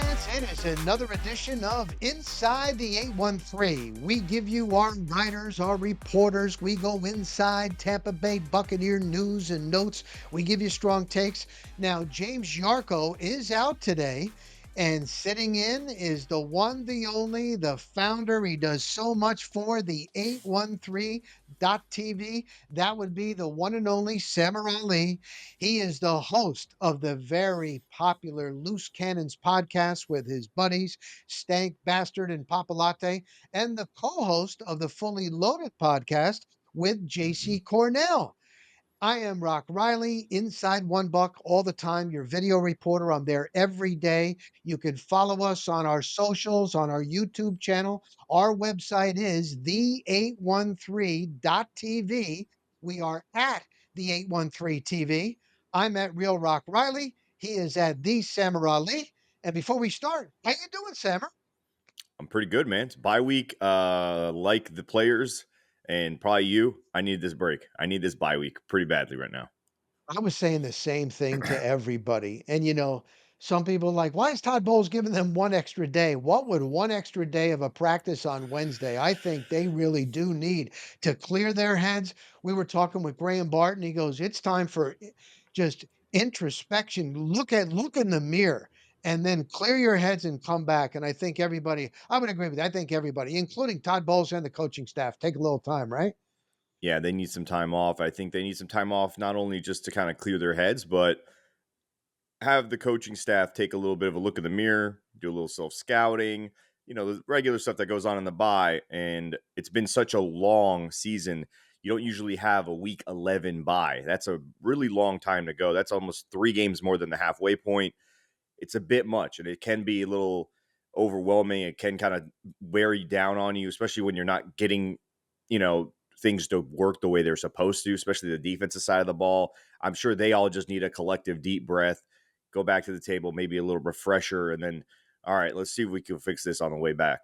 Yes, it is another edition of Inside the 813. We give you our writers, our reporters. We go inside Tampa Bay Buccaneer news and notes. We give you strong takes. Now, James Yarko is out today, and sitting in is the one, the only, the founder. He does so much for the 813.tv. That would be the one and only Samar Ali. He is the host of the very popular Loose Cannons podcast with his buddies, Stank Bastard and Papa Latte, and the co host of the Fully Loaded podcast with JC Cornell. I am Rock Riley, inside One Buck all the time, your video reporter. I'm there every day. You can follow us on our socials, on our YouTube channel. Our website is the813.tv. We are at the 813 TV. I'm at Real Rock Riley. He is at the Samar Ali. And before we start, how you doing, Samar? I'm pretty good, man. It's bye week. Like the players and probably you, I need this break. I need this bye week pretty badly right now. I was saying the same thing to everybody. And some people are like, why is Todd Bowles giving them one extra day? What would one extra day of a practice on Wednesday? I think they really do need to clear their heads. We were talking with Graham Barton. He goes, it's time for just introspection. Look in the mirror and then clear your heads and come back. And I think everybody, I would agree with you. I think everybody, including Todd Bowles and the coaching staff, take a little time, right? Yeah, they need some time off. I think they need some time off not only just to kind of clear their heads, but have the coaching staff take a little bit of a look in the mirror, do a little self scouting, the regular stuff that goes on in the bye. And it's been such a long season. You don't usually have a week 11 bye. That's a really long time to go. That's almost 3 games more than the halfway point. It's a bit much and it can be a little overwhelming. It can kind of wear you down on you, especially when you're not getting, things to work the way they're supposed to, especially the defensive side of the ball. I'm sure they all just need a collective deep breath, go back to the table, maybe a little refresher, and then, all right, let's see if we can fix this on the way back.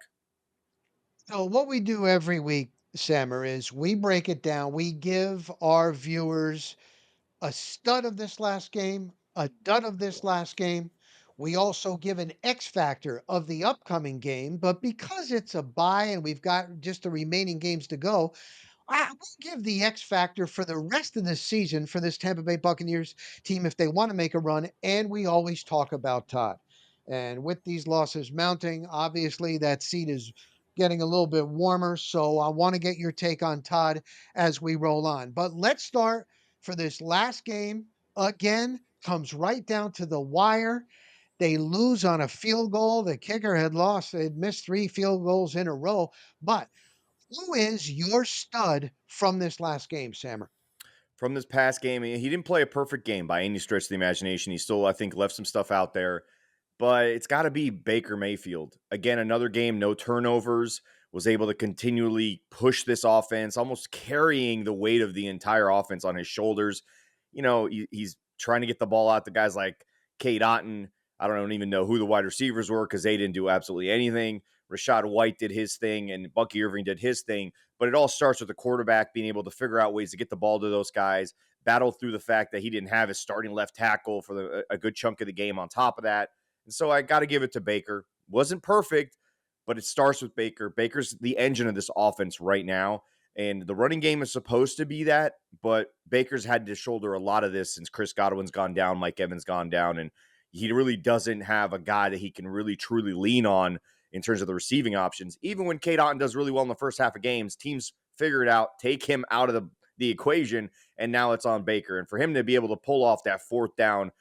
So what we do every week, Sammer, is we break it down. We give our viewers a stud of this last game, a dud of this last game. We also give an X factor of the upcoming game, but because it's a bye and we've got just the remaining games to go, we'll give the X factor for the rest of the season for this Tampa Bay Buccaneers team if they want to make a run. And we always talk about Todd. And with these losses mounting, obviously that seat is getting a little bit warmer. So I want to get your take on Todd as we roll on. But let's start for this last game. Again, comes right down to the wire. They lose on a field goal. The kicker had lost. They'd missed 3 field goals in a row. But who is your stud from this last game, Sammer? From this past game, he didn't play a perfect game by any stretch of the imagination. He still, I think, left some stuff out there, but it's got to be Baker Mayfield. Again, another game, no turnovers, was able to continually push this offense, almost carrying the weight of the entire offense on his shoulders. He's trying to get the ball out to guys like Kate Otten. I don't even know who the wide receivers were because they didn't do absolutely anything. Rashad White did his thing and Bucky Irving did his thing. But it all starts with the quarterback being able to figure out ways to get the ball to those guys, battle through the fact that he didn't have his starting left tackle for a good chunk of the game on top of that. And so I got to give it to Baker. Wasn't perfect, but it starts with Baker. Baker's the engine of this offense right now. And the running game is supposed to be that, but Baker's had to shoulder a lot of this since Chris Godwin's gone down, Mike Evans gone down, and he really doesn't have a guy that he can really truly lean on in terms of the receiving options. Even when Kate Otten does really well in the first half of games, teams figure it out, take him out of the equation, and now it's on Baker. And for him to be able to pull off that fourth down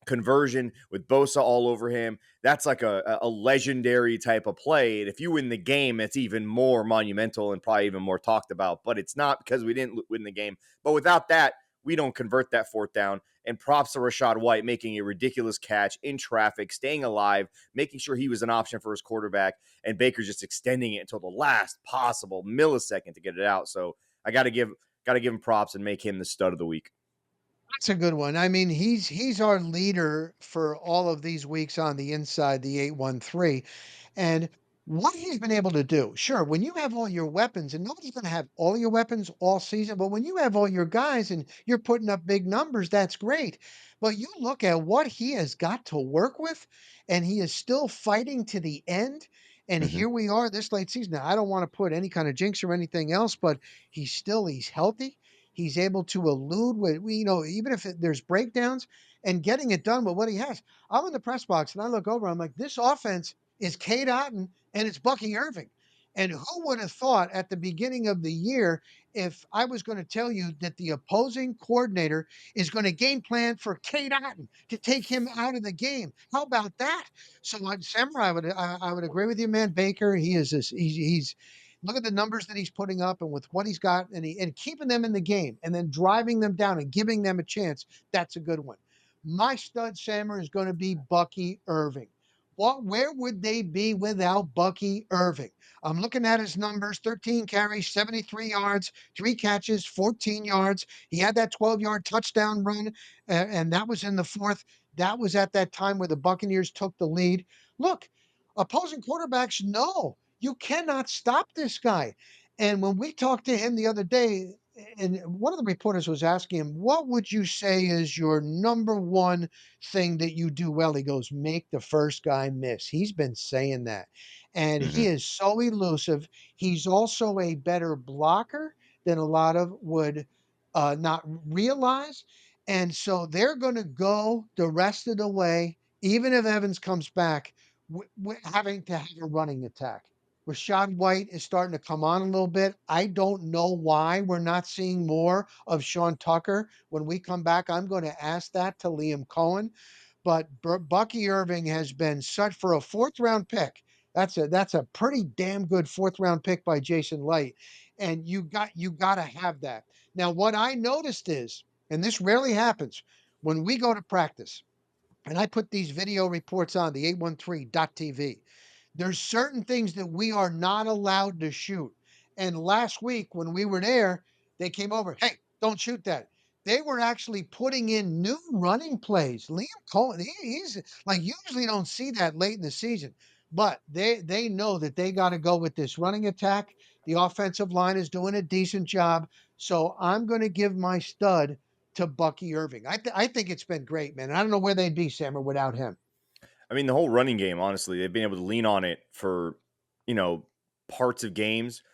conversion with Bosa all over him, that's like a legendary type of play. And if you win the game, it's even more monumental and probably even more talked about. But it's not because we didn't win the game. But without that, we don't convert that fourth down. And props to Rashad White making a ridiculous catch in traffic, staying alive, making sure he was an option for his quarterback, and Baker just extending it until the last possible millisecond to get it out. So I got to give him props and make him the stud of the week. That's a good one. I mean, he's our leader for all of these weeks on the inside the 813. And what he's been able to do, sure, when you have all your weapons, and nobody's going to have all your weapons all season, but when you have all your guys and you're putting up big numbers, that's great. But you look at what he has got to work with, and he is still fighting to the end. And Mhm. here we are this late season. Now, I don't want to put any kind of jinx or anything else, but he's healthy. He's able to elude with, even if there's breakdowns and getting it done with what he has. I'm in the press box and I look over, I'm like, this offense is Kate Otten and it's Bucky Irving. And who would have thought at the beginning of the year if I was going to tell you that the opposing coordinator is going to game plan for Kate Otten to take him out of the game? How about that? So, Samurai, I would agree with you, man. Baker, he is this, he's look at the numbers that he's putting up and with what he's got, and keeping them in the game, and then driving them down and giving them a chance. That's a good one. My stud Sammer is going to be Bucky Irving. Where would they be without Bucky Irving? I'm looking at his numbers: 13 carries, 73 yards, three catches, 14 yards. He had that 12-yard touchdown run, and that was in the fourth. That was at that time where the Buccaneers took the lead. Look, opposing quarterbacks know you cannot stop this guy. And when we talked to him the other day, and one of the reporters was asking him, "What would you say is your number one thing that you do well?" He goes, "Make the first guy miss." He's been saying that. And he Mhm. is so elusive. He's also a better blocker than a lot of would not realize. And so they're going to go the rest of the way, even if Evans comes back, having to have a running attack. Rashad White is starting to come on a little bit. I don't know why we're not seeing more of Sean Tucker. When we come back, I'm going to ask that to Liam Cohen. But Bucky Irving has been such for a fourth round pick. That's a pretty damn good fourth round pick by Jason Light, and you got to have that. Now, what I noticed is, and this rarely happens, when we go to practice, and I put these video reports on the 813.tv. There's certain things that we are not allowed to shoot. And last week when we were there, they came over, "Hey, don't shoot that." They were actually putting in new running plays. Liam Cohen, he's like, usually don't see that late in the season, but they know that they got to go with this running attack. The offensive line is doing a decent job. So I'm going to give my stud to Bucky Irving. I think it's been great, man. I don't know where they'd be, Sammer, without him. I mean, the whole running game, honestly, they've been able to lean on it for, you know, parts of games.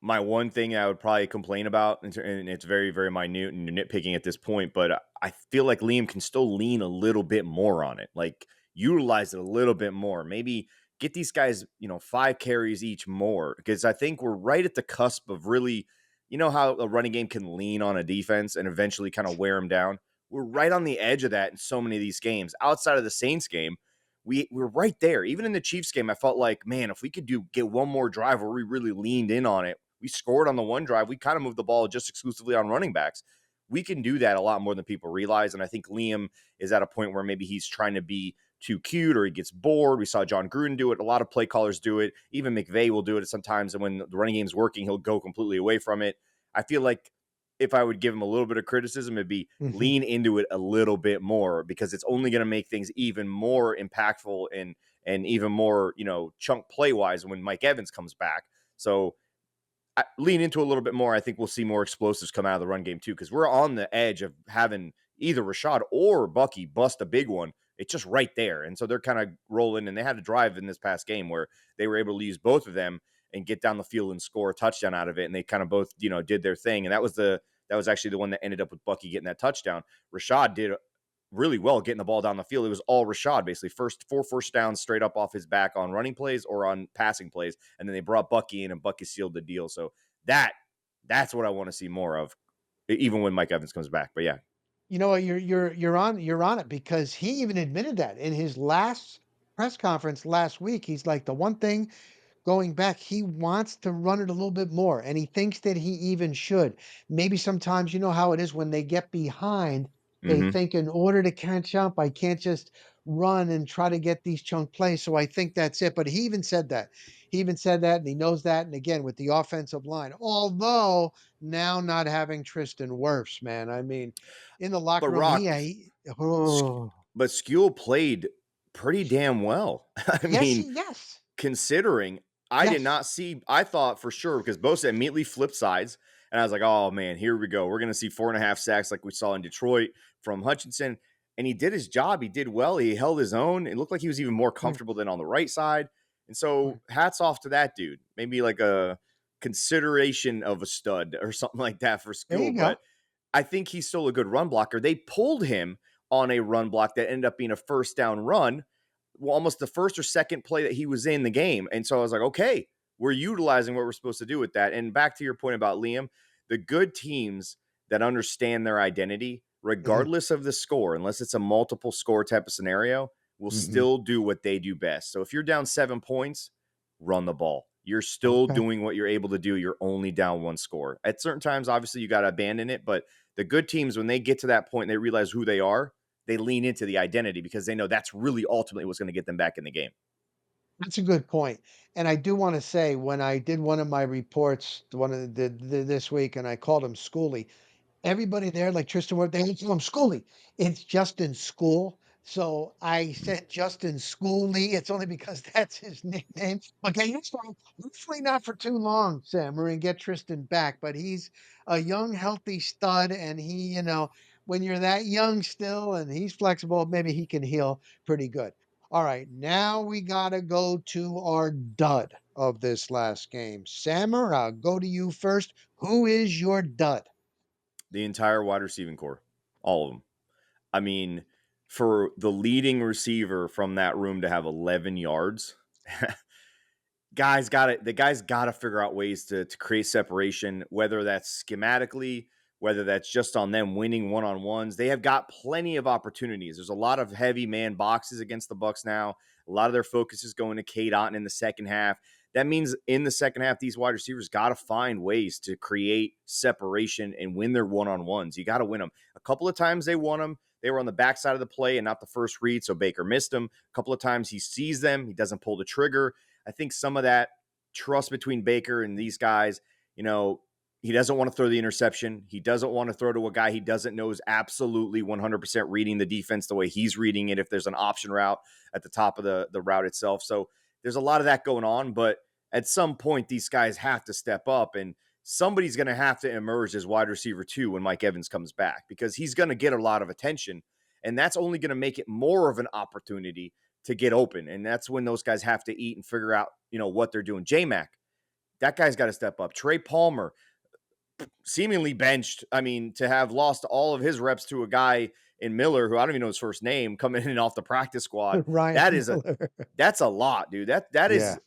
My one thing I would probably complain about, and it's very, very minute and nitpicking at this point, but I feel like Liam can still lean a little bit more on it, like utilize it a little bit more. Maybe get these guys, 5 carries each more, because I think we're right at the cusp of really, how a running game can lean on a defense and eventually kind of wear them down. We're right on the edge of that in so many of these games. Outside of the Saints game, we're right there. Even in the Chiefs game, I felt like, man, if we could get one more drive where we really leaned in on it, we scored on the one drive. We kind of moved the ball just exclusively on running backs. We can do that a lot more than people realize. And I think Liam is at a point where maybe he's trying to be too cute or he gets bored. We saw John Gruden do it. A lot of play callers do it. Even McVay will do it sometimes. And when the running game's working, he'll go completely away from it. I feel like if I would give him a little bit of criticism, it'd be Mhm. lean into it a little bit more, because it's only going to make things even more impactful and even more, chunk play wise when Mike Evans comes back. So lean into a little bit more. I think we'll see more explosives come out of the run game too, because we're on the edge of having either Rashad or Bucky bust a big one. It's just right there, and so they're kind of rolling. And they had a drive in this past game where they were able to use both of them and get down the field and score a touchdown out of it. And they kind of both, did their thing. And that was actually the one that ended up with Bucky getting that touchdown. Rashad did really well getting the ball down the field. It was all Rashad, basically. Four first downs straight up off his back on running plays or on passing plays. And then they brought Bucky in and Bucky sealed the deal. So that's what I want to see more of, even when Mike Evans comes back. But yeah. You know what? You're on it because he even admitted that in his last press conference last week. He's like, the one thing going back, he wants to run it a little bit more, and he thinks that he even should. Maybe sometimes you know how it is when they get behind, they Mm-hmm. think in order to catch up, I can't just run and try to get these chunk plays. So I think that's it. But he even said that. He even said that, and he knows that. And again, with the offensive line, although now not having Tristan Wirfs, man, I mean, in the But locker room, Rock, oh, but Skule played pretty damn well. I yes, mean, yes. considering I did Yes. not see. I thought for sure because Bosa immediately flipped sides, and I was like, "Oh man, here we go. We're going to see 4.5 sacks like we saw in Detroit from Hutchinson." And he did his job. He did well. He held his own. It looked like he was even more Mm, comfortable than on the right side. And mm. so, hats off to that dude. Maybe like a consideration of a stud or something like that for There school. you But go. I think he's still a good run blocker. They pulled him on a run block that ended up being a first down run, well, almost the first or second play that he was in the game. And so I was like, okay, we're utilizing what we're supposed to do with that. And back to your point about Liam, the good teams that understand their identity, Mhm, regardless of the score, unless it's a multiple score type of scenario, will mhm. still do what they do best. So if you're down 7 points, run the ball. You're still Okay. doing what you're able to do. You're only down one score. At certain times, obviously, you got to abandon it. But the good teams, when they get to that point and they realize who they lean into the identity because they know that's really ultimately what's going to get them back in the game. That's a good point. And I do wanna say, when I did one of my reports, one of the this week, and I called him Schoolie, everybody there, like Tristan Wirth, they all call him Schoolie. It's Justin School. So I said Justin Schoolie. It's only because that's his nickname. Okay, he's fine. Hopefully not for too long, Sam. We're gonna get Tristan back, but he's a young, healthy stud, and when you're that young still and he's flexible, maybe he can heal pretty good. All right, now we gotta go to our dud of this last game. Sammer, I'll go to you first. Who is your dud? The entire wide receiving core, all of them. I mean, for the leading receiver from that room to have 11 yards, the guys got to figure out ways to create separation, whether that's schematically, whether that's just on them winning one-on-ones. They have got plenty of opportunities. There's a lot of heavy man boxes against the Bucs now. A lot of their focus is going to Kate Otten in the second half. That means in the second half, these wide receivers got to find ways to create separation and win their one-on-ones. You got to win them. A couple of times they won them. They were on the backside of the play and not the first read, so Baker missed them. A couple of times he sees them, he doesn't pull the trigger. I think some of that trust between Baker and these guys, he doesn't want to throw the interception. He doesn't want to throw to a guy he doesn't know is absolutely 100% reading the defense the way he's reading it if there's an option route at the top of the route itself. So there's a lot of that going on, but at some point these guys have to step up and somebody's going to have to emerge as wide receiver 2 when Mike Evans comes back because he's going to get a lot of attention and that's only going to make it more of an opportunity to get open. And that's when those guys have to eat and figure out, what they're doing. J-Mac, that guy's got to step up. Trey Palmer, seemingly benched. I mean, to have lost all of his reps to a guy in Miller, who I don't even know his first name, coming in and off the practice squad, Ryan that is a Miller. that's a lot, dude. That Yeah. is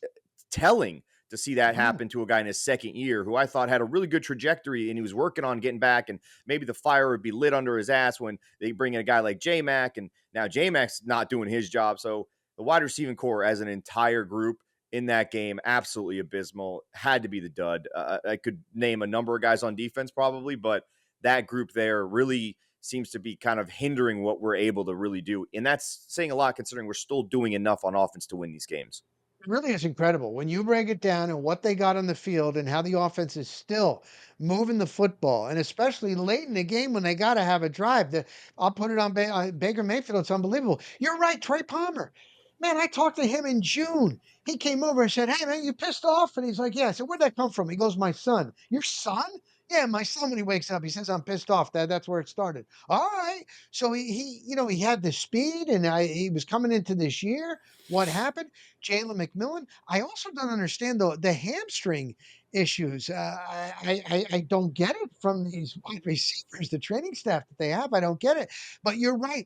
telling to see that Yeah. happen to a guy in his second year who I thought had a really good trajectory and he was working on getting back and maybe the fire would be lit under his ass when they bring in a guy like J-Mac and now J-Mac's not doing his job. So the wide receiving core as an entire group in that game, absolutely abysmal, had to be the dud. I could name a number of guys on defense probably, but that group there really seems to be kind of hindering what we're able to really do. And that's saying a lot considering we're still doing enough on offense to win these games. It really is incredible when you break it down and what they got on the field and how the offense is still moving the football, and especially late in the game when they got to have a drive. I'll put it on Baker Mayfield. It's unbelievable. You're right, Trey Palmer. Man, I talked to him in June. He came over and said, "Hey, man, you pissed off?" And he's like, "Yeah." I said, "Where'd that come from?" He goes, "My son." Your son? Yeah, my son. When he wakes up, he says, "I'm pissed off." That's where it started. All right. So he had the speed, and he was coming into this year. What happened? Jalen McMillan. I also don't understand the hamstring issues. I don't get it from these wide receivers, the training staff that they have. I don't get it. But you're right.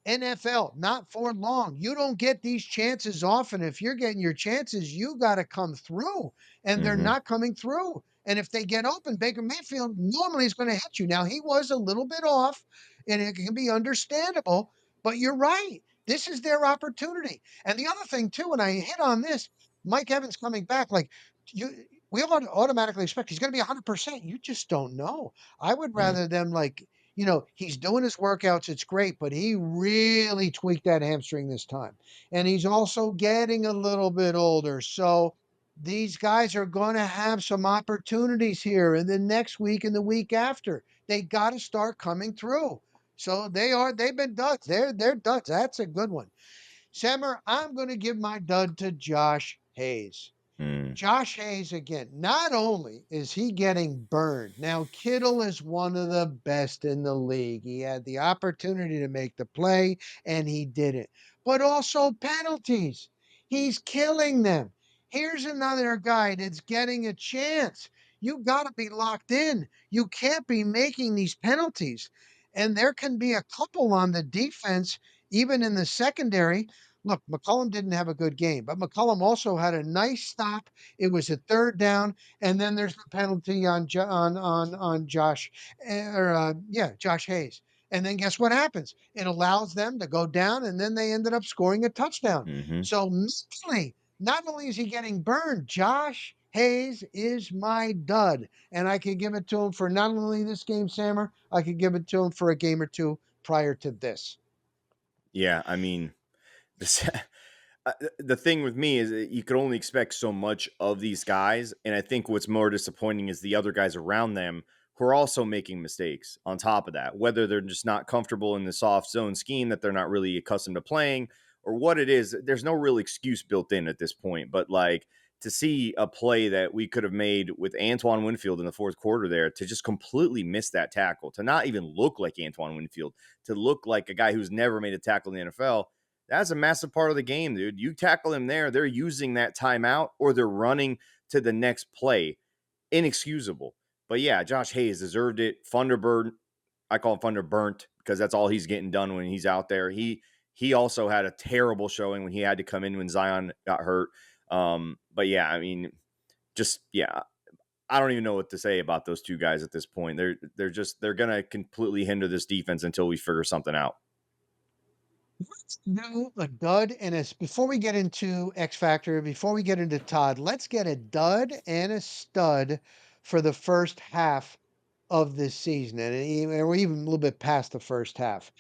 NFL, not for long. You don't get these chances often. If you're getting your chances, you got to come through, and they're Mm-hmm. not coming through. And if they get open, Baker Mayfield normally is going to hit you. Now he was a little bit off, and it can be understandable. But you're right. This is their opportunity. And the other thing too, and I hit on this, Mike Evans coming back, like you, we all automatically expect he's going to be 100%. You just don't know. I would Mm. rather them he's doing his workouts. It's great, but he really tweaked that hamstring this time, and he's also getting a little bit older. So these guys are going to have some opportunities here in the next week and the week after. They got to start coming through. So they've been duds. They're duds. That's a good one. Sammer, I'm going to give my dud to Josh Hayes. Mm. Josh Hayes again, not only is he getting burned, now Kittle is one of the best in the league. He had the opportunity to make the play and he didn't. But also penalties. He's killing them. Here's another guy that's getting a chance. You got to be locked in. You can't be making these penalties. And there can be a couple on the defense, even in the secondary. Look, McCollum didn't have a good game, but McCollum also had a nice stop. It was a third down, and then there's the penalty on Josh, Josh Hayes. And then guess what happens? It allows them to go down, and then they ended up scoring a touchdown. Hmm. So mentally, not only is he getting burned, Josh Hayes is my dud, and I could give it to him for not only this game, Sammer. I could give it to him for a game or two prior to this. Yeah, I mean, this, the thing with me is that you could only expect so much of these guys, and I think what's more disappointing is the other guys around them who are also making mistakes on top of that, whether they're just not comfortable in the soft zone scheme that they're not really accustomed to playing, or what it is. There's no real excuse built in at this point, but like to see a play that we could have made with Antoine Winfield in the fourth quarter there to just completely miss that tackle, to not even look like Antoine Winfield, to look like a guy who's never made a tackle in the NFL. That's a massive part of the game, dude. You tackle him there, they're using that timeout or they're running to the next play. Inexcusable. But yeah, Josh Hayes deserved it. Thunderbird, I call him Thunderburnt because that's all he's getting done when he's out there. He also had a terrible showing when he had to come in when Zion got hurt. But yeah, I mean, just yeah, I don't even know what to say about those two guys at this point. They're gonna completely hinder this defense until we figure something out. Do a dud and before we get into X Factor, before we get into Todd, let's get a dud and a stud for the first half of this season, and we're even a little bit past the first half.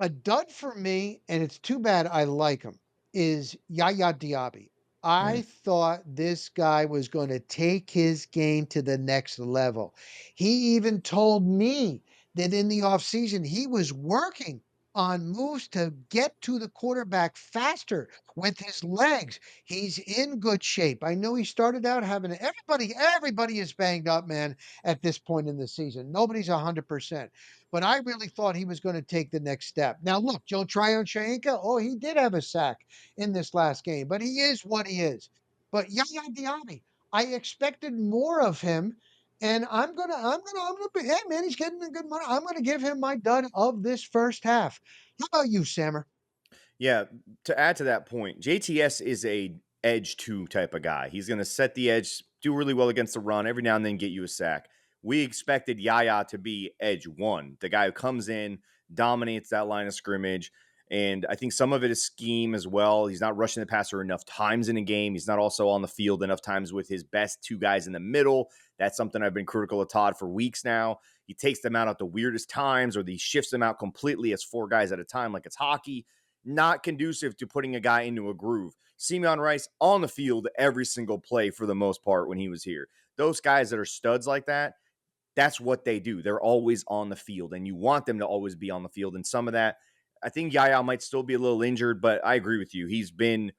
A dud for me, and it's too bad I like him, is Yaya Diaby. Mm. I thought this guy was going to take his game to the next level. He even told me that in the offseason he was working on moves to get to the quarterback faster with his legs. He's in good shape. I know he started out having everybody is banged up, man, at this point in the season. Nobody's 100%. But I really thought he was going to take the next step. Now, look, Joe Tryon Shainka, oh, he did have a sack in this last game, but he is what he is. But Yaya Diaby, I expected more of him. And I'm gonna be, hey man, he's getting a good money. I'm gonna give him my dud of this first half. How about you, Sammer? Yeah, to add to that point, JTS is a edge two type of guy. He's going to set the edge, do really well against the run, every now and then get you a sack. We expected Yaya to be edge one, the guy who comes in, dominates that line of scrimmage. And I think some of it is scheme as well. He's not rushing the passer enough times in a game. He's not also on the field enough times with his best two guys in the middle. That's something I've been critical of Todd for weeks now. He takes them out at the weirdest times, or he shifts them out completely as four guys at a time, like it's hockey. Not conducive to putting a guy into a groove. Simeon Rice on the field every single play for the most part when he was here. Those guys that are studs like that, that's what they do. They're always on the field, and you want them to always be on the field. And some of that, I think Yaya might still be a little injured, but I agree with you. He's been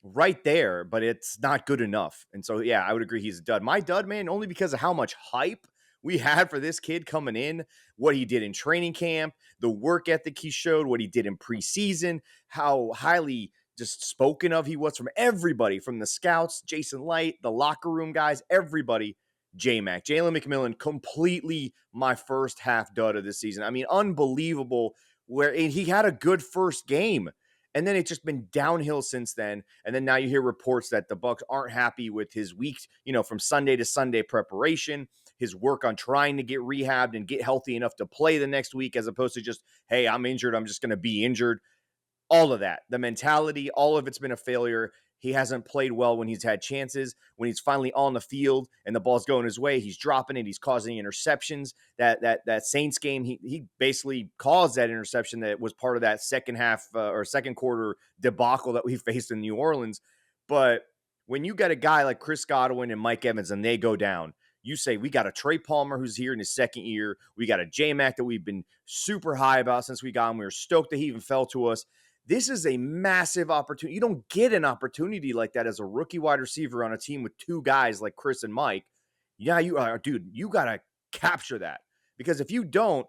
right there, but it's not good enough. And so, yeah, I would agree he's a dud. My dud, man, only because of how much hype we had for this kid coming in, what he did in training camp, the work ethic he showed, what he did in preseason, how highly just spoken of he was from everybody, from the scouts, Jason Light, the locker room guys, everybody. J Mac, Jalen McMillan, completely my first half dud of this season. I mean, unbelievable. Where he had a good first game, and then it's just been downhill since then. And then now you hear reports that the Bucs aren't happy with his week, from Sunday to Sunday preparation, his work on trying to get rehabbed and get healthy enough to play the next week, as opposed to just, hey, I'm injured, I'm just going to be injured. All of that, the mentality, all of it's been a failure. He hasn't played well when he's had chances. When he's finally on the field and the ball's going his way, he's dropping it. He's causing interceptions. That Saints game, he basically caused that interception that was part of that second half or second quarter debacle that we faced in New Orleans. But when you got a guy like Chris Godwin and Mike Evans and they go down, you say, we got a Trey Palmer who's here in his second year. We got a J Mac that we've been super high about since we got him. We were stoked that he even fell to us. This is a massive opportunity. You don't get an opportunity like that as a rookie wide receiver on a team with two guys like Chris and Mike. Yeah, you are, dude. You got to capture that, because if you don't,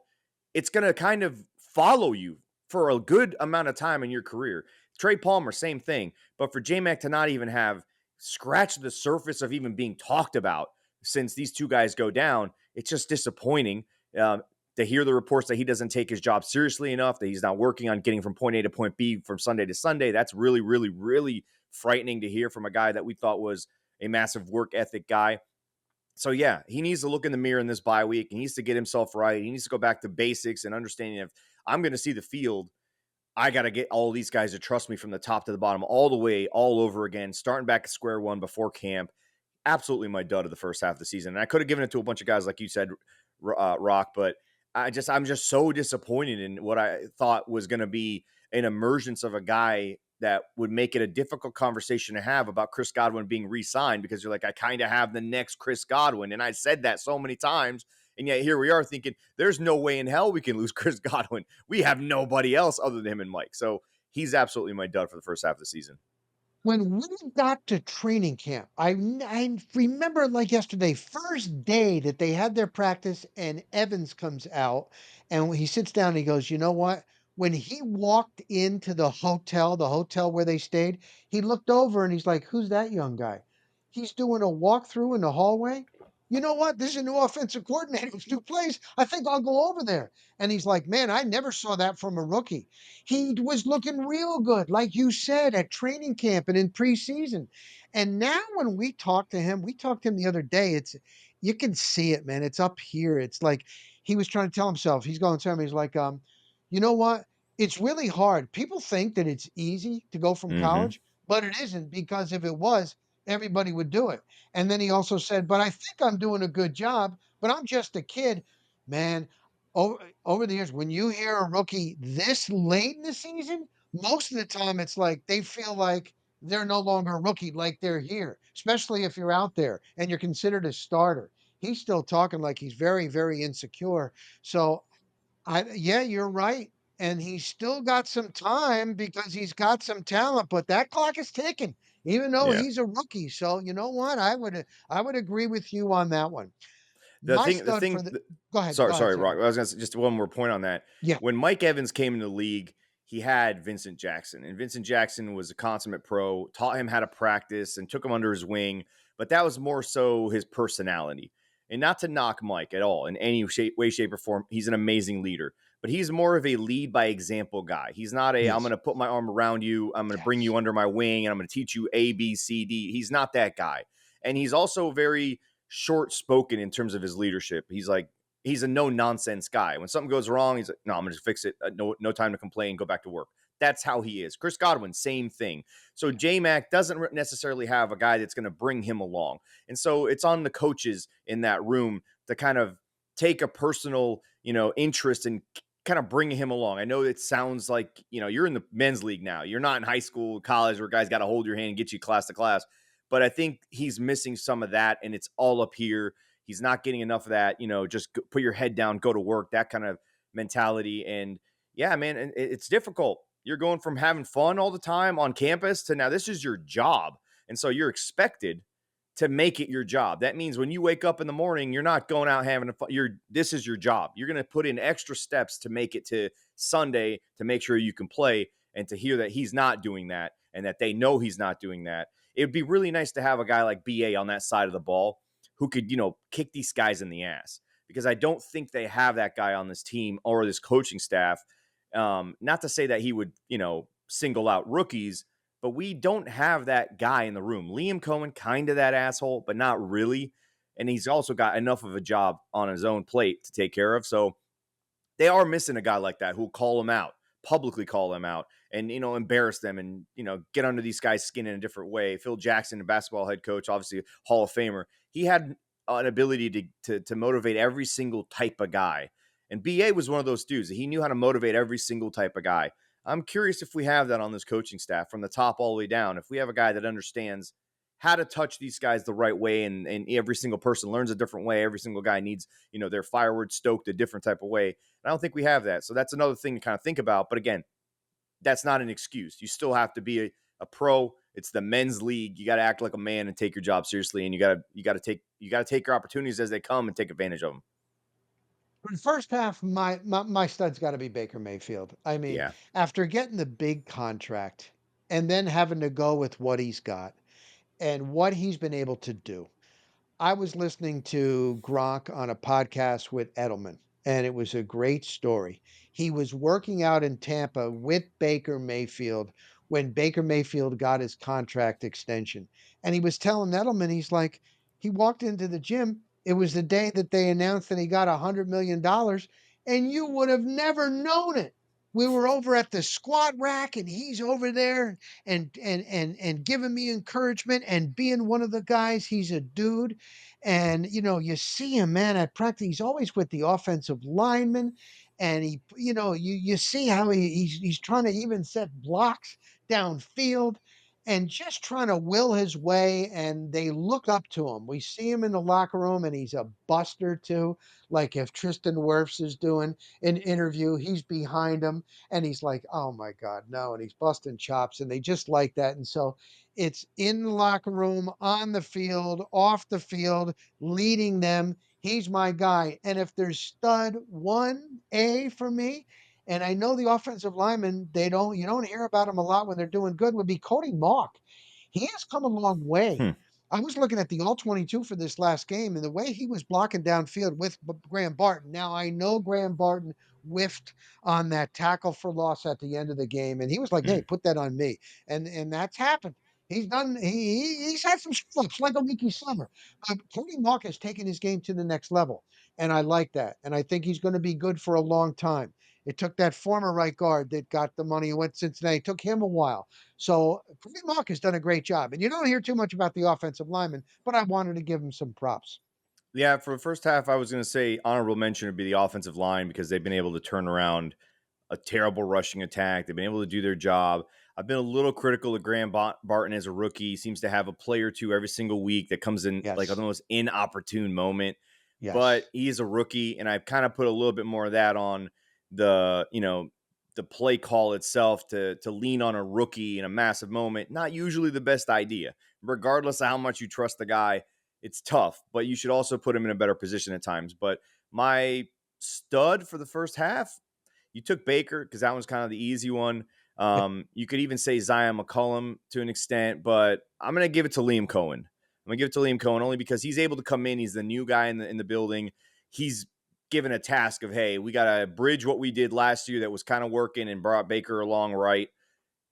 it's going to kind of follow you for a good amount of time in your career. Trey Palmer, same thing. But for J-Mac to not even have scratched the surface of even being talked about since these two guys go down, it's just disappointing. To hear the reports that he doesn't take his job seriously enough, that he's not working on getting from point A to point B from Sunday to Sunday. That's really, really, really frightening to hear from a guy that we thought was a massive work ethic guy. So, yeah, he needs to look in the mirror in this bye week. He needs to get himself right. He needs to go back to basics and understanding if I'm going to see the field, I got to get all these guys to trust me from the top to the bottom, all the way, all over again, starting back at square one before camp. Absolutely my dud of the first half of the season. And I could have given it to a bunch of guys, like you said, Rock, but I'm just so disappointed in what I thought was going to be an emergence of a guy that would make it a difficult conversation to have about Chris Godwin being re-signed, because you're like, I kind of have the next Chris Godwin. And I said that so many times. And yet here we are thinking there's no way in hell we can lose Chris Godwin. We have nobody else other than him and Mike. So he's absolutely my dud for the first half of the season. When we got to training camp, I remember like yesterday, first day that they had their practice, and Evans comes out and he sits down and he goes, "You know what? When he walked into the hotel where they stayed, he looked over and he's like, 'Who's that young guy?' He's doing a walkthrough in the hallway. You know what? This is a new offensive coordinator with new plays. I think I'll go over there." And he's like, "Man, I never saw that from a rookie." He was looking real good, like you said, at training camp and in preseason. And now when we talked to him the other day, you can see it, man. It's up here. It's like he was trying to tell himself, he's going to tell me, he's like, you know what? It's really hard. People think that it's easy to go from Mm-hmm. college, but it isn't, because if it was, everybody would do it. And then he also said, but I think I'm doing a good job, but I'm just a kid. Man, over the years, when you hear a rookie this late in the season, most of the time it's like they feel like they're no longer a rookie, like they're here, especially if you're out there and you're considered a starter. He's still talking like he's very, very insecure. So yeah, you're right. And he's still got some time because he's got some talent, but that clock is ticking, even though Yeah. he's a rookie. So you know what? I would agree with you on that one. The My thing, the stud thing. for the The, go ahead, sorry, Sam. Rock. I was gonna say just one more point on that. Yeah. When Mike Evans came into the league, he had Vincent Jackson, and Vincent Jackson was a consummate pro. Taught him how to practice and took him under his wing. But that was more so his personality, and not to knock Mike at all in any way, shape, or form. He's an amazing leader, but he's more of a lead by example guy. He's not a I'm going Yes. to put my arm around you, I'm going to bring Yes. you under my wing, and I'm going to teach you A, B, C, D. He's not that guy, and he's also very short spoken in terms of his leadership. He's like, he's a no nonsense guy. When something goes wrong, he's like, no, I'm going to fix it. No time to complain. Go back to work. That's how he is. Chris Godwin, same thing. So J Mac doesn't necessarily have a guy that's going to bring him along. And so it's on the coaches in that room to kind of take a personal, interest in kind of bringing him along. I know it sounds like, you're in the men's league now. You're not in high school, college, where guys got to hold your hand and get you class to class. But I think he's missing some of that, and it's all up here. He's not getting enough of that, just put your head down, go to work, that kind of mentality. And yeah, man, and it's difficult. You're going from having fun all the time on campus to now this is your job. And so you're expected to make it your job. That means when you wake up in the morning, you're not going out having a fun. This is your job. You're going to put in extra steps to make it to Sunday to make sure you can play. And to hear that he's not doing that and that they know he's not doing that, it would be really nice to have a guy like BA on that side of the ball who could, kick these guys in the ass, because I don't think they have that guy on this team or this coaching staff. Not to say that he would, single out rookies, but we don't have that guy in the room. Liam Cohen, kind of that asshole, but not really. And he's also got enough of a job on his own plate to take care of. So they are missing a guy like that who'll call him out, publicly call them out, and embarrass them, and get under these guys' skin in a different way. Phil Jackson, a basketball head coach, obviously Hall of Famer, he had an ability to motivate every single type of guy, and BA was one of those dudes. He knew how to motivate every single type of guy. I'm curious if we have that on this coaching staff from the top all the way down. If we have a guy that understands how to touch these guys the right way, and every single person learns a different way. Every single guy needs, their firewood stoked a different type of way. I don't think we have that. So that's another thing to kind of think about. But again, that's not an excuse. You still have to be a pro. It's the men's league. You got to act like a man and take your job seriously, and you got to take your opportunities as they come and take advantage of them. For the first half, my stud's got to be Baker Mayfield. I mean, Yeah. after getting the big contract and then having to go with what he's got and what he's been able to do. I was listening to Gronk on a podcast with Edelman, and it was a great story. He was working out in Tampa with Baker Mayfield when Baker Mayfield got his contract extension. And he was telling Edelman, he's like, he walked into the gym. It was the day that they announced that he got $100 million, and you would have never known it. We were over at the squat rack, and he's over there and giving me encouragement and being one of the guys. He's a dude, and you see him, man, at practice. He's always with the offensive lineman, and you see how he's trying to even set blocks downfield, and just trying to will his way. And they look up to him. We see him in the locker room, and he's a buster too. Like if Tristan Wirfs is doing an interview, he's behind him, and he's like, "Oh my God, no!" And he's busting chops, and they just like that. And so it's in the locker room, on the field, off the field, leading them. He's my guy. And if there's stud 1A for me, and I know the offensive linemen, you don't hear about them a lot when they're doing good, would be Cody Mock. He has come a long way. Hmm. I was looking at the all 22 for this last game, and the way he was blocking downfield with Graham Barton. Now, I know Graham Barton whiffed on that tackle for loss at the end of the game, and he was like, "Hey, Hmm. put that on me," and that's happened. He's had some slips like a Ricky Summer. Cody Mock has taken his game to the next level, and I like that. And I think he's going to be good for a long time. It took that former right guard that got the money and went to Cincinnati. It took him a while. So Cody Mock has done a great job. And you don't hear too much about the offensive lineman, but I wanted to give him some props. Yeah, for the first half, I was going to say honorable mention would be the offensive line because they've been able to turn around a terrible rushing attack. They've been able to do their job. I've been a little critical of Graham Barton as a rookie. He seems to have a play or two every single week that comes in like a Yes. most inopportune moment. But Yes. he is a rookie, and I've kind of put a little bit more of that on the the play call itself to lean on a rookie in a massive moment. Not usually the best idea, regardless of how much you trust the guy. It's tough, but you should also put him in a better position at times. But my stud for the first half, you took Baker because that was kind of the easy one. You could even say Zion McCollum to an extent, but I'm going to give it to Liam Cohen. I'm going to give it to Liam Cohen only because he's able to come in. He's the new guy in the building. He's given a task of, hey, we got to bridge what we did last year that was kind of working and brought Baker along right,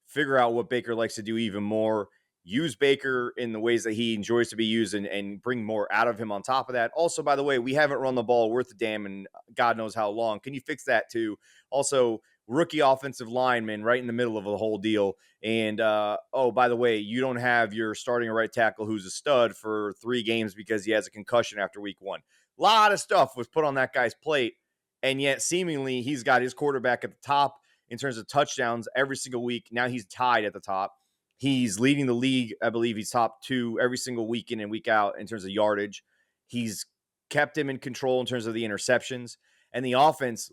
figure out what Baker likes to do even more, use Baker in the ways that he enjoys to be used, and bring more out of him on top of that. Also, by the way, we haven't run the ball worth a damn and God knows how long. Can you fix that too? Also, rookie offensive lineman right in the middle of the whole deal. And oh, by the way, you don't have your starting right tackle who's a stud for 3 games because he has a concussion after week 1. A lot of stuff was put on that guy's plate. And yet, seemingly, he's got his quarterback at the top in terms of touchdowns every single week. Now he's tied at the top. He's leading the league. I believe he's top 2 every single week in and week out in terms of yardage. He's kept him in control in terms of the interceptions. And the offense,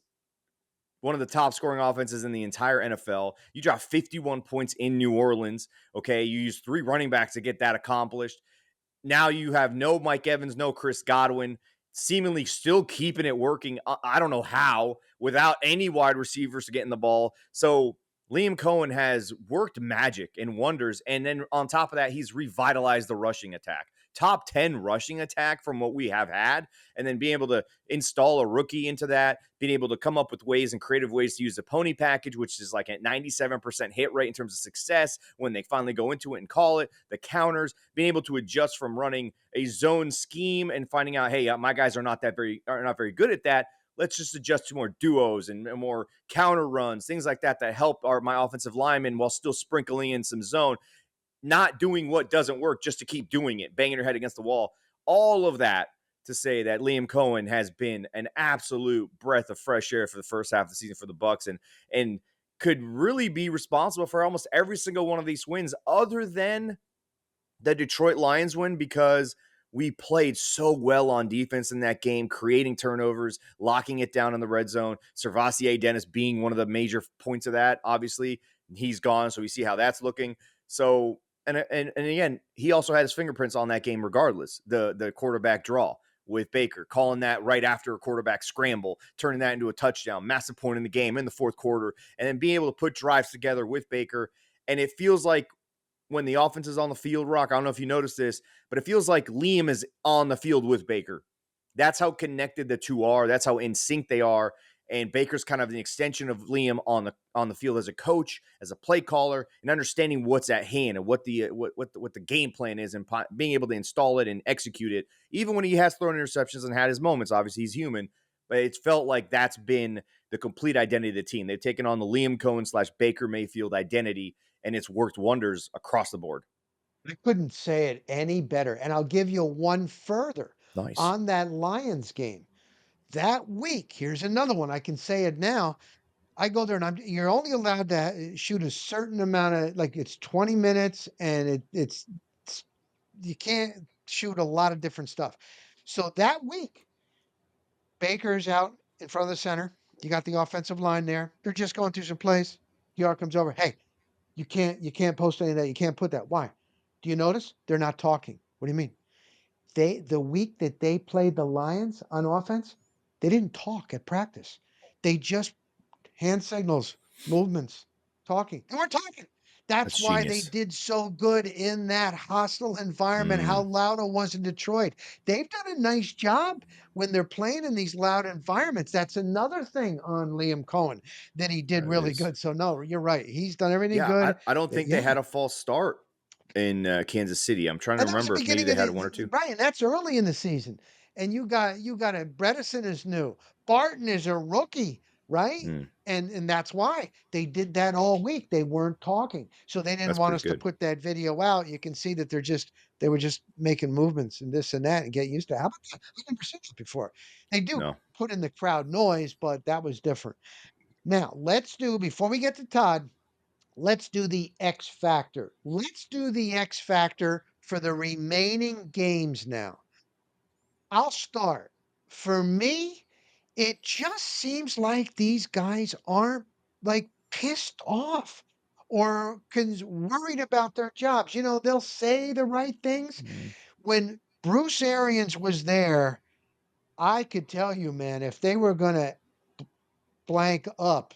one of the top scoring offenses in the entire NFL. You dropped 51 points in New Orleans. Okay. You used 3 running backs to get that accomplished. Now you have no Mike Evans, no Chris Godwin, seemingly still keeping it working. I don't know how, without any wide receivers to get in the ball. So Liam Cohen has worked magic and wonders. And then on top of that, he's revitalized the rushing attack. Top 10 rushing attack from what we have had. And then being able to install a rookie into that, being able to come up with ways and creative ways to use the pony package, which is like a 97% hit rate in terms of success when they finally go into it and call it, the counters, being able to adjust from running a zone scheme and finding out, hey, my guys are not very good at that. Let's just adjust to more duos and more counter runs, things like that help my offensive linemen while still sprinkling in some zone, not doing what doesn't work just to keep doing it, banging your head against the wall. All of that to say that Liam Cohen has been an absolute breath of fresh air for the first half of the season for the Bucs, and could really be responsible for almost every single one of these wins, other than the Detroit Lions win, because we played so well on defense in that game, creating turnovers, locking it down in the red zone. Servassier Dennis being one of the major points of that, obviously. He's gone, so we see how that's looking. So and again, he also had his fingerprints on that game regardless. The quarterback draw with Baker, calling that right after a quarterback scramble, turning that into a touchdown, massive point in the game in the fourth quarter, and then being able to put drives together with Baker. And it feels like when the offense is on the field, Rock, I don't know if you noticed this, but it feels like Liam is on the field with Baker. That's how connected the two are. That's how in sync they are. And Baker's kind of an extension of Liam on the field as a coach, as a play caller, and understanding what's at hand and what the game plan is, and being able to install it and execute it. Even when he has thrown interceptions and had his moments, obviously he's human, but it's felt like that's been the complete identity of the team. They've taken on the Liam Cohen / Baker Mayfield identity, and it's worked wonders across the board. I couldn't say it any better. And I'll give you one further Nice. on that Lions game. That week, here's another one. I can say it now. I go there and you're only allowed to shoot a certain amount of, like, it's 20 minutes and it's you can't shoot a lot of different stuff. So that week, Baker's out in front of the center. You got the offensive line there. They're just going through some plays. PR comes over. Hey, you can't post any of that. You can't put that. Why? Do you notice they're not talking? What do you mean? The week that they played the Lions on offense, they didn't talk at practice. They just hand signals, movements, talking. They weren't talking. That's That's why they genius. did so good in that hostile environment. How Mm, loud it was in Detroit. They've done a nice job when they're playing in these loud environments. That's another thing on Liam Cohen that he did that it really is. good. So no, you're right. He's done everything Yeah, I, good. I don't think they Yeah. had a false start in Kansas City. I'm trying to And that was the remember if maybe beginning they of had one or two. right, and that's early in the season. And you got a Bredesen is new. Barton is a rookie, right? Mm, And that's why they did that all week. They weren't talking. So they didn't that's want pretty us to good. put that video out. You can see that they were just making movements and this and that and get used to it. How about that? I've never seen this before. They do No. put in the crowd noise, but that was different. Now, let's do before we get to Todd, let's do the X factor. Let's do the X factor for the remaining games now. I'll start. For me, it just seems like these guys aren't, like, pissed off or worried about their jobs. They'll say the right things. Mm, When Bruce Arians was there, I could tell you, man, if they were going to blank up.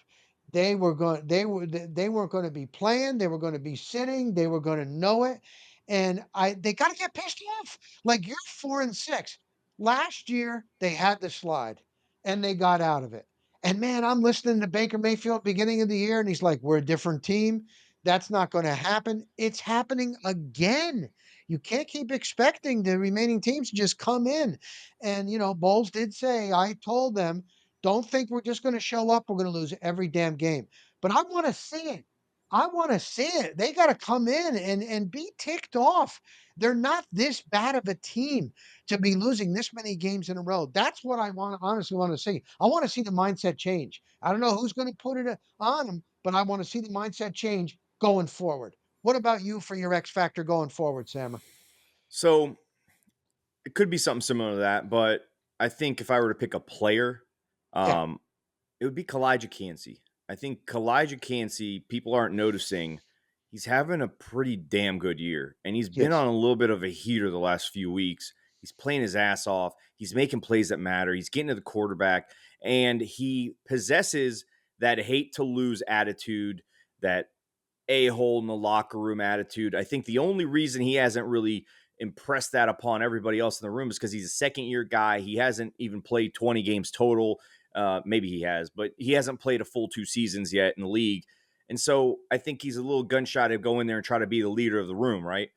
They weren't going to be playing, they were going to be sitting, they were going to know it. And they got to get pissed off. Like, you're 4-6. Last year they had the slide and they got out of it. And man, I'm listening to Baker Mayfield beginning of the year and he's like, "We're a different team." That's not going to happen. It's happening again. You can't keep expecting the remaining teams to just come in. And Bowles did say, I told them, don't think we're just going to show up. We're going to lose every damn game. But I want to see it. I want to see it. They got to come in and be ticked off. They're not this bad of a team to be losing this many games in a row. That's what I honestly want to see. I want to see the mindset change. I don't know who's going to put it on them, but I want to see the mindset change going forward. What about you for your X factor going forward, Sammer? So it could be something similar to that, but I think if I were to pick a player, Yeah. um, it would be Kalijah Cansey. I think Kalijah Cansey, people aren't noticing. He's having a pretty damn good year, and he's been Yes. on a little bit of a heater the last few weeks. He's playing his ass off. He's making plays that matter. He's getting to the quarterback, and he possesses that hate to lose attitude, that a-hole in the locker room attitude. I think the only reason he hasn't really impressed that upon everybody else in the room is because he's a second year guy. He hasn't even played 20 games total. Maybe he has, but he hasn't played a full 2 seasons yet in the league. And so I think he's a little gun shy to go in there and try to be the leader of the room, right?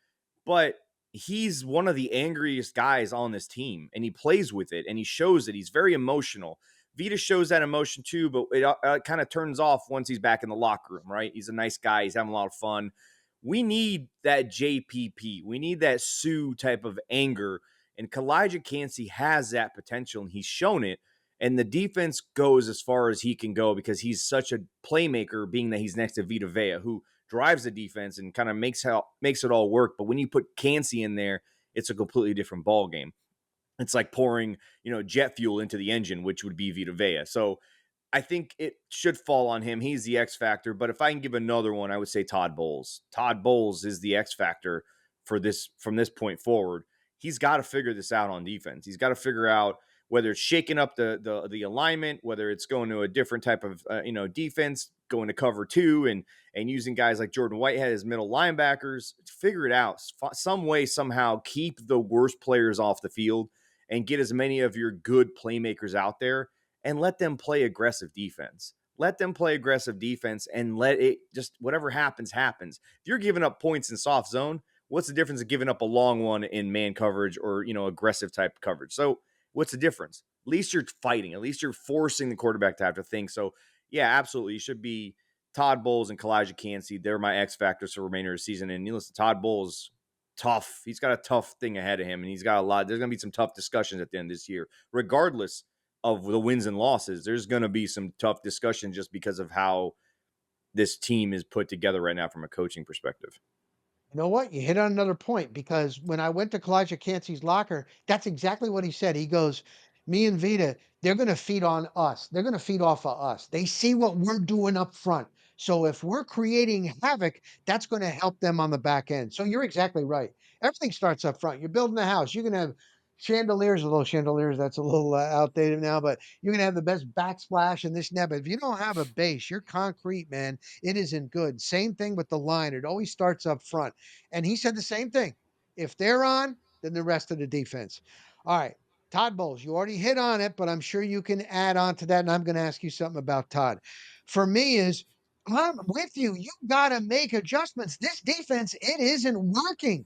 But he's one of the angriest guys on this team, and he plays with it, and he shows that he's very emotional. Vita shows that emotion too, but it kind of turns off once he's back in the locker room, right? He's a nice guy. He's having a lot of fun. We need that JPP. We need that Sue type of anger. And Kalijah Cansey has that potential, and he's shown it. And the defense goes as far as he can go because he's such a playmaker, being that he's next to Vita Vea, who drives the defense and kind of makes it all work. But when you put Cansey in there, it's a completely different ball game. It's like pouring, jet fuel into the engine, which would be Vita Vea. So I think it should fall on him. He's the X factor. But if I can give another one, I would say Todd Bowles. Todd Bowles is the X factor for this from this point forward. He's got to figure this out on defense. He's got to figure out whether it's shaking up the alignment, whether it's going to a different type of defense, going to cover two, and using guys like Jordan Whitehead as middle linebackers. Figure it out some way, somehow. Keep the worst players off the field and get as many of your good playmakers out there and let them play aggressive defense. Let them play aggressive defense and let it just whatever happens, happens. If you're giving up points in soft zone, what's the difference of giving up a long one in man coverage or, aggressive type coverage? So what's the difference? At least you're fighting. At least you're forcing the quarterback to have to think. So, yeah, absolutely. You should be Todd Bowles and Kalijah Cansey. They're my X factors for the remainder of the season. And listen, Todd Bowles, tough. He's got a tough thing ahead of him, and he's got a lot. There's going to be some tough discussions at the end of this year, regardless of the wins and losses. There's going to be some tough discussion just because of how this team is put together right now from a coaching perspective. You know what? You hit on another point because when I went to Kalijah Cansey's locker, that's exactly what he said. He goes, "Me and Vita, they're going to feed on us. They're going to feed off of us. They see what we're doing up front. So if we're creating havoc, that's going to help them on the back end." So you're exactly right. Everything starts up front. You're building a house. You can have chandeliers, although chandeliers, that's a little outdated now, but you can have the best backsplash and this and that. But if you don't have a base, your concrete, man, it isn't good. Same thing with the line. It always starts up front. And he said the same thing. If they're on, then the rest of the defense. All right. Todd Bowles, you already hit on it, but I'm sure you can add on to that. And I'm going to ask you something about Todd. For me, is I'm with you. You got to make adjustments. This defense, it isn't working.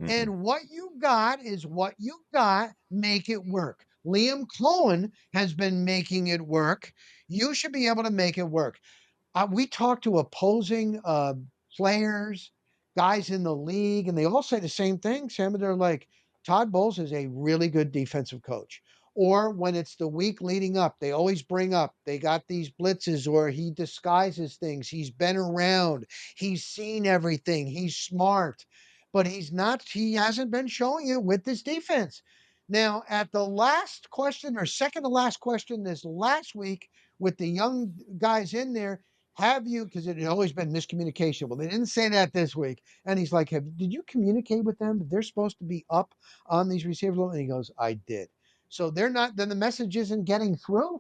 Mm-mm. And what you got is what you got. Make it work. Liam Cohen has been making it work. You should be able to make it work. We talk to opposing players, guys in the league, and they all say the same thing, Sam. They're like, Todd Bowles is a really good defensive coach. Or when it's the week leading up, they always bring up they got these blitzes, or he disguises things. He's been around, he's seen everything, he's smart, but he hasn't been showing it with this defense. Now, at the last question or second to last question this last week, with the young guys in there, have you, because it had always been miscommunication. Well, they didn't say that this week. And he's like, did you communicate with them that they're supposed to be up on these receivers? And he goes, I did. So they're not, then the message isn't getting through. Mm.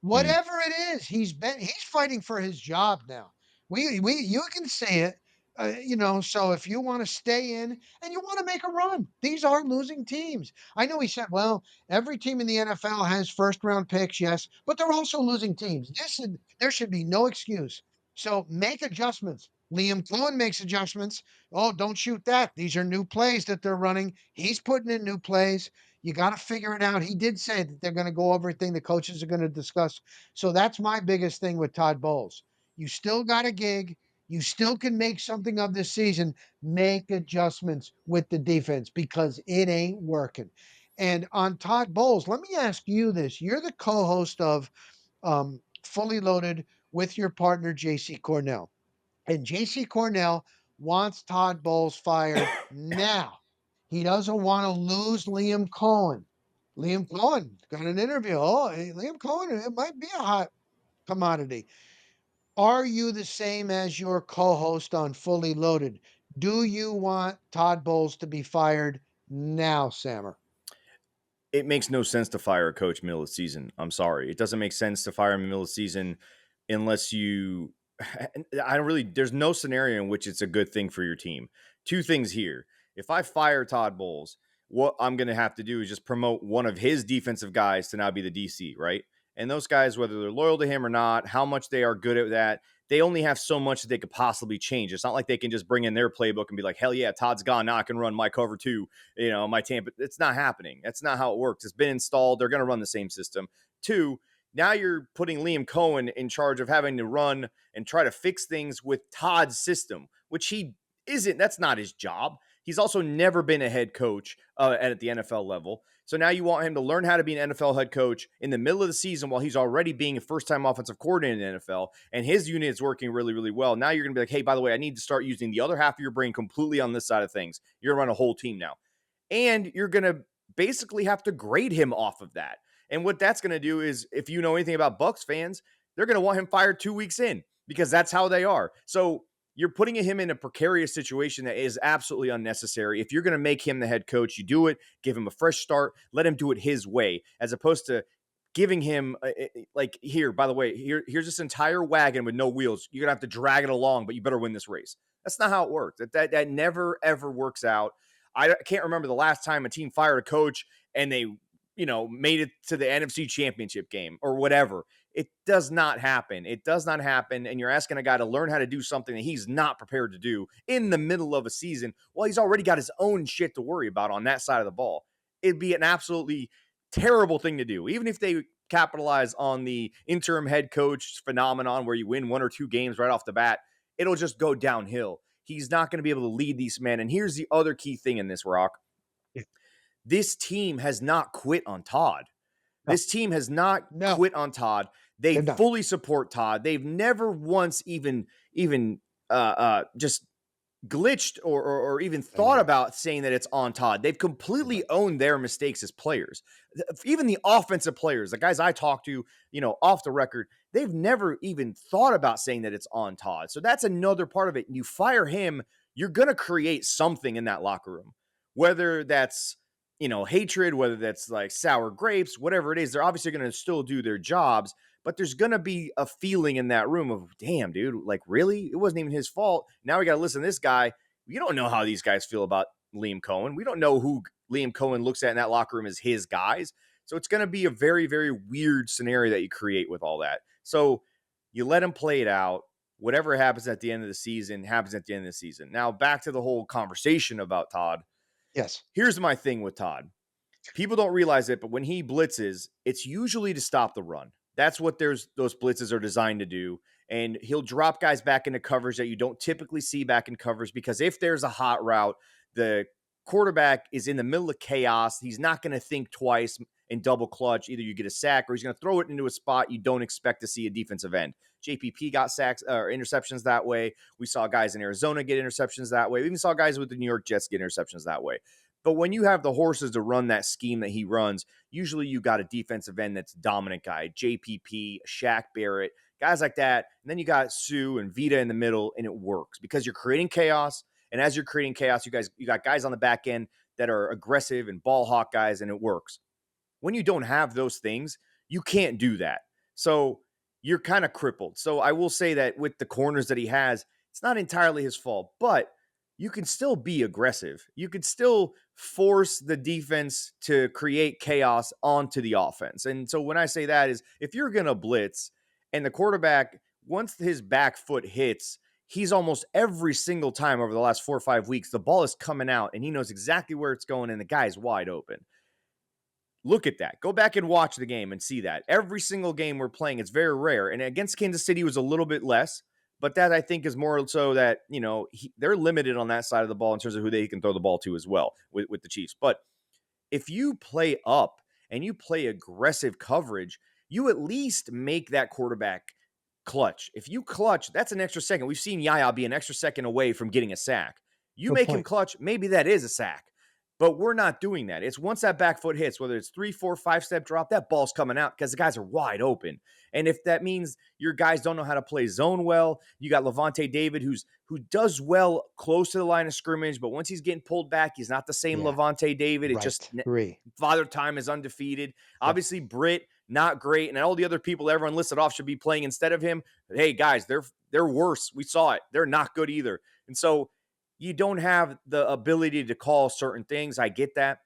Whatever it is, he's fighting for his job now. You can say it. So if you want to stay in and you want to make a run, these are losing teams. I know he said, well, every team in the NFL has first round picks, yes, but they're also losing teams. There should be no excuse. So make adjustments. Liam Cohen makes adjustments. Oh, don't shoot that. These are new plays that they're running. He's putting in new plays. You got to figure it out. He did say that they're going to go over everything the coaches are going to discuss. So that's my biggest thing with Todd Bowles. You still got a gig. You still can make something of this season. Make adjustments with the defense because it ain't working. And on Todd Bowles, let me ask you this. You're the co host of Fully Loaded with your partner, JC Cornell. And JC Cornell wants Todd Bowles fired now. He doesn't want to lose Liam Cohen. Liam Cohen got an interview. Oh, hey, Liam Cohen, it might be a hot commodity. Are you the same as your co host on Fully Loaded? Do you want Todd Bowles to be fired now, Sammer? It makes no sense to fire a coach middle of the season. I'm sorry. It doesn't make sense to fire him in the middle of the season unless you I don't really there's no scenario in which it's a good thing for your team. Two things here. If I fire Todd Bowles, what I'm going to have to do is just promote one of his defensive guys to now be the DC, right? And those guys, whether they're loyal to him or not, how much they are good at that, they only have so much that they could possibly change. It's not like they can just bring in their playbook and be like, hell yeah, Todd's gone. Now I can run my cover two, my Tampa. It's not happening. That's not how it works. It's been installed. They're going to run the same system. Two, now you're putting Liam Cohen in charge of having to run and try to fix things with Todd's system, which he isn't. That's not his job. He's also never been a head coach at the NFL level. So now you want him to learn how to be an NFL head coach in the middle of the season while he's already being a first-time offensive coordinator in the NFL, and his unit is working really, really well. Now you're going to be like, hey, by the way, I need to start using the other half of your brain completely on this side of things. You're going to run a whole team now. And you're going to basically have to grade him off of that. And what that's going to do is, if you know anything about Bucs fans, they're going to want him fired 2 weeks in because that's how they are. So you're putting him in a precarious situation that is absolutely unnecessary. If you're going to make him the head coach, you do it, give him a fresh start, let him do it his way, as opposed to giving him like, here, by the way, here's this entire wagon with no wheels. You're gonna have to drag it along, but you better win this race. That's not how it works. That never ever works out. I can't remember the last time a team fired a coach and they, made it to the NFC Championship game or whatever. It does not happen. It does not happen. And you're asking a guy to learn how to do something that he's not prepared to do in the middle of a season. Well, he's already got his own shit to worry about on that side of the ball. It'd be an absolutely terrible thing to do. Even if they capitalize on the interim head coach phenomenon where you win 1 or 2 games right off the bat, it'll just go downhill. He's not going to be able to lead these men. And here's the other key thing in this, Rock. This team has not quit on Todd. No, This team has not no, quit on Todd. They they've not. fully support Todd. They've never once even just glitched or even I thought know. about saying that it's on Todd. They've completely owned their mistakes as players. Even the offensive players, the guys I talk to, off the record, they've never even thought about saying that it's on Todd. So that's another part of it. You fire him, you're going to create something in that locker room, whether that's, hatred, whether that's like sour grapes, whatever it is. They're obviously going to still do their jobs, but there's going to be a feeling in that room of, damn, dude, like, really? It wasn't even his fault. Now we got to listen to this guy. You don't know how these guys feel about Liam Cohen. We don't know who Liam Cohen looks at in that locker room as his guys. So it's going to be a very, very weird scenario that you create with all that. So you let him play it out. Whatever happens at the end of the season happens at the end of the season. Now, back to the whole conversation about Todd. Yes. Here's my thing with Todd. People don't realize it, but when he blitzes, it's usually to stop the run. That's what those blitzes are designed to do. And he'll drop guys back into coverage that you don't typically see back in coverage, because if there's a hot route, the quarterback is in the middle of chaos. He's not going to think twice and double clutch. Either you get a sack or he's going to throw it into a spot you don't expect to see a defensive end. JPP got sacks or interceptions that way. We saw guys in Arizona get interceptions that way. We even saw guys with the New York Jets get interceptions that way. But when you have the horses to run that scheme that he runs, usually you got a defensive end that's dominant guy, JPP, Shaq Barrett, guys like that. And then you got Sue and Vita in the middle, and it works because you're creating chaos. And as you're creating chaos, you got guys on the back end that are aggressive and ball hawk guys, and it works. When you don't have those things, you can't do that. So you're kind of crippled. So I will say that with the corners that he has, it's not entirely his fault, but you can still be aggressive. You could still force the defense to create chaos onto the offense. And so when I say that is, if you're going to blitz and the quarterback, once his back foot hits, he's almost every single time over the last 4 or 5 weeks, the ball is coming out and he knows exactly where it's going and the guy's wide open. Look at that. Go back and watch the game and see that. Every single game we're playing, it's very rare. And against Kansas City was a little bit less, but that I think is more so that, they're limited on that side of the ball in terms of who they can throw the ball to as well with the Chiefs. But if you play up and you play aggressive coverage, you at least make that quarterback clutch. If you clutch, that's an extra second. We've seen Yaya be an extra second away from getting a sack. You Good make him point. clutch, maybe that is a sack. But we're not doing that. It's once that back foot hits, whether it's 3, 4, 5-step drop, that ball's coming out because the guys are wide open. And if that means your guys don't know how to play zone well, you got Levante David who does well close to the line of scrimmage, but once he's getting pulled back, he's not the same Yeah. Levante David. It just Right. Agree. Father Time is undefeated. Yep. Obviously, Britt, not great. And all the other people everyone listed off should be playing instead of him. But hey, guys, they're worse. We saw it. They're not good either. And so you don't have the ability to call certain things. I get that.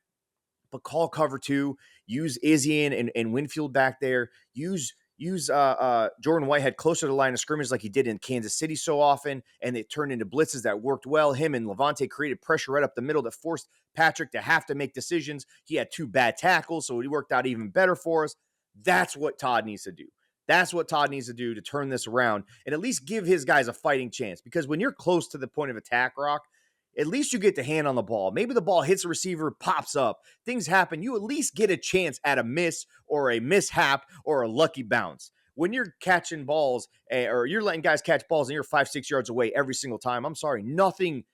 But call cover 2. Use Izzy and Winfield back there. Use Jordan Whitehead closer to the line of scrimmage like he did in Kansas City so often, and it turned into blitzes that worked well. Him and Levante created pressure right up the middle that forced Patrick to have to make decisions. He had 2 bad tackles, so it worked out even better for us. That's what Todd needs to do. That's what Todd needs to do to turn this around and at least give his guys a fighting chance, because when you're close to the point of attack, Rock, at least you get the hand on the ball. Maybe the ball hits a receiver, pops up, things happen. You at least get a chance at a miss or a mishap or a lucky bounce. When you're catching balls or you're letting guys catch balls and you're 5, 6 yards away every single time, I'm sorry, nothing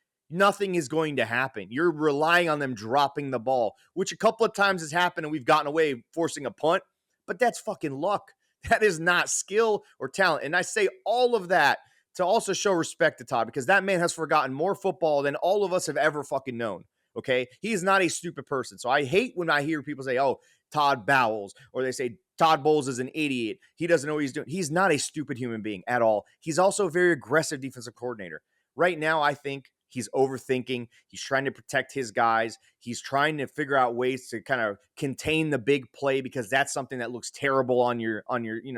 is going to happen. You're relying on them dropping the ball, which a couple of times has happened and we've gotten away forcing a punt, but that's fucking luck. That is not skill or talent. And I say all of that to also show respect to Todd, because that man has forgotten more football than all of us have ever fucking known. Okay. He is not a stupid person. So I hate when I hear people say, oh, Todd Bowles, or they say Todd Bowles is an idiot. He doesn't know what he's doing. He's not a stupid human being at all. He's also a very aggressive defensive coordinator. Right now, I think he's overthinking. He's trying to protect his guys. He's trying to figure out ways to kind of contain the big play, because that's something that looks terrible on your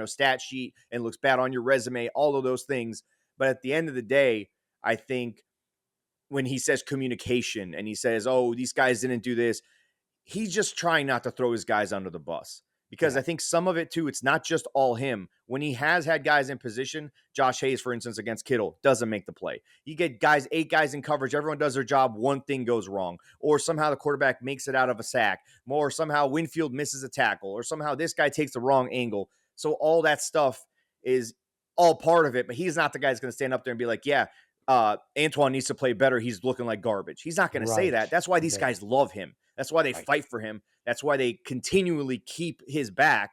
stat sheet and looks bad on your resume, all of those things. But at the end of the day, I think when he says communication and he says, oh, these guys didn't do this, he's just trying not to throw his guys under the bus. Because Yeah. I think some of it too, it's not just all him. When he has had guys in position, Josh Hayes, for instance, against Kittle, doesn't make the play. You get guys, 8 guys in coverage, everyone does their job, one thing goes wrong. Or somehow the quarterback makes it out of a sack. Or somehow Winfield misses a tackle. Or somehow this guy takes the wrong angle. So all that stuff is all part of it. But he's not the guy that's going to stand up there and be like, yeah, Antoine needs to play better. He's looking like garbage. He's not going to say Right. that. That's why these guys love him. That's why they Right. fight for him. That's why they continually keep his back.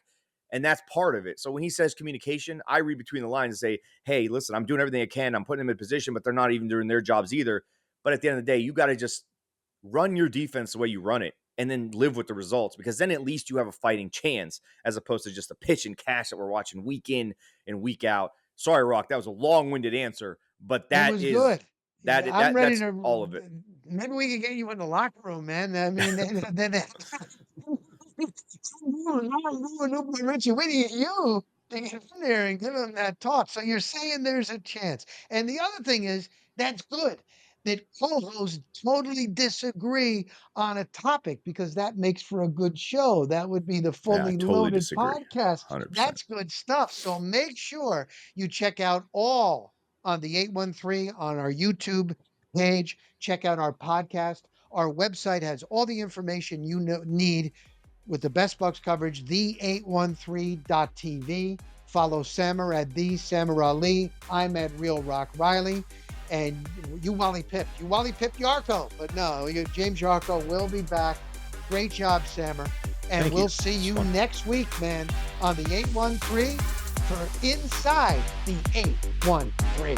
And that's part of it. So when he says communication, I read between the lines and say, hey, listen, I'm doing everything I can. I'm putting them in position, but they're not even doing their jobs either. But at the end of the day, you got to just run your defense the way you run it and then live with the results, because then at least you have a fighting chance, as opposed to just a pitch and cash that we're watching week in and week out. Sorry, Rock, that was a long-winded answer, but It was good. I'm ready that's to. all of it. Maybe we can get you in the locker room, man. I mean, no, Richie, we need you to get in there and give him that talk. So you're saying there's a chance. And the other thing is, that's good that co-hosts totally disagree on a topic, because that makes for a good show. That would be the Yeah, I fully totally loaded disagree. podcast. 100%. That's good stuff. So make sure you check out all on the 813 on our YouTube page. Check out our podcast. Our website has all the information you need with the best Bucks coverage, the813.tv. Follow Sammer at the Sammer Ali. I'm at Real Rock Riley. And you Wally Pip. You Wally Pip Yarko. But no, James Yarko will be back. Great job, Sammer. And Thank we'll you. see you Fun. next week, man, on the 813 for Inside the 813.